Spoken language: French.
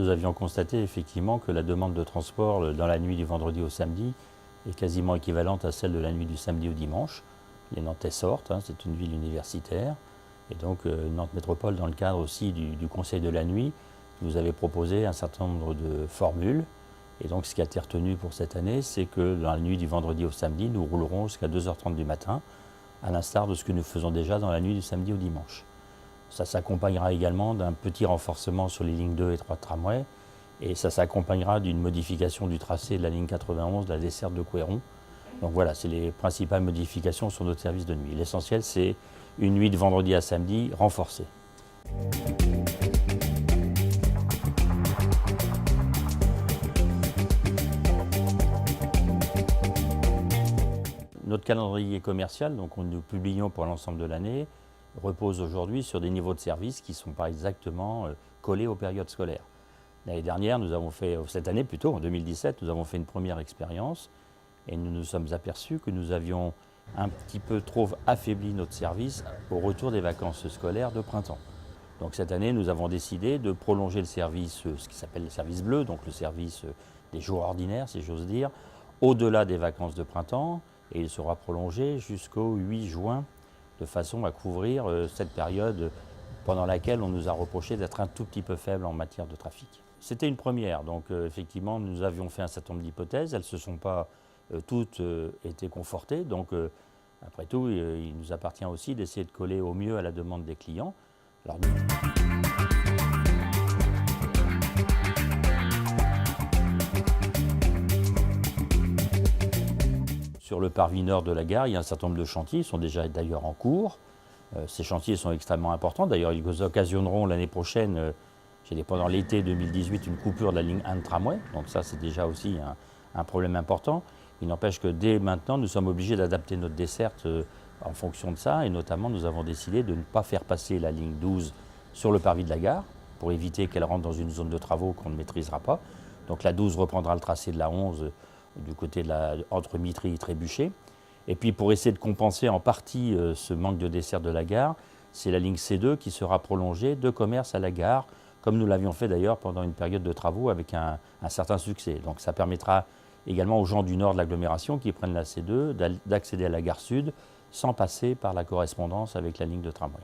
nous avions constaté effectivement que la demande de transport dans la nuit du vendredi au samedi est quasiment équivalente à celle de la nuit du samedi au dimanche. Les Nantais sortent, c'est une ville universitaire. Et donc Nantes Métropole, dans le cadre aussi du Conseil de la nuit, nous avait proposé un certain nombre de formules. Et donc ce qui a été retenu pour cette année, c'est que dans la nuit du vendredi au samedi, nous roulerons jusqu'à 2h30 du matin, à l'instar de ce que nous faisons déjà dans la nuit du samedi au dimanche. Ça s'accompagnera également d'un petit renforcement sur les lignes 2 et 3 de tramway, et ça s'accompagnera d'une modification du tracé de la ligne 91, de la desserte de Couéron. Donc voilà, c'est les principales modifications sur notre service de nuit. L'essentiel, c'est une nuit de vendredi à samedi renforcée. Notre calendrier commercial, donc nous publions pour l'ensemble de l'année, repose aujourd'hui sur des niveaux de service qui ne sont pas exactement collés aux périodes scolaires. L'année dernière, cette année plutôt, en 2017, nous avons fait une première expérience et nous nous sommes aperçus que nous avions un petit peu trop affaibli notre service au retour des vacances scolaires de printemps. Donc cette année, nous avons décidé de prolonger le service, ce qui s'appelle le service bleu, donc le service des jours ordinaires, si j'ose dire, au-delà des vacances de printemps, et il sera prolongé jusqu'au 8 juin, de façon à couvrir cette période pendant laquelle on nous a reproché d'être un tout petit peu faible en matière de trafic. C'était une première, donc effectivement nous avions fait un certain nombre d'hypothèses, elles ne se sont pas toutes été confortées, donc après tout il nous appartient aussi d'essayer de coller au mieux à la demande des clients. Alors, sur le parvis nord de la gare, il y a un certain nombre de chantiers, ils sont déjà d'ailleurs en cours. Ces chantiers sont extrêmement importants. D'ailleurs, ils occasionneront l'année prochaine, pendant l'été 2018, une coupure de la ligne 1 de tramway. Donc ça, c'est déjà aussi un problème important. Il n'empêche que dès maintenant, nous sommes obligés d'adapter notre desserte en fonction de ça. Et notamment, nous avons décidé de ne pas faire passer la ligne 12 sur le parvis de la gare pour éviter qu'elle rentre dans une zone de travaux qu'on ne maîtrisera pas. Donc la 12 reprendra le tracé de la 11 du côté entre Mitry et Trébuchet. Et puis pour essayer de compenser en partie ce manque de dessert de la gare, c'est la ligne C2 qui sera prolongée de Commerce à la gare, comme nous l'avions fait d'ailleurs pendant une période de travaux avec un certain succès. Donc ça permettra également aux gens du nord de l'agglomération qui prennent la C2 d'accéder à la gare sud sans passer par la correspondance avec la ligne de tramway.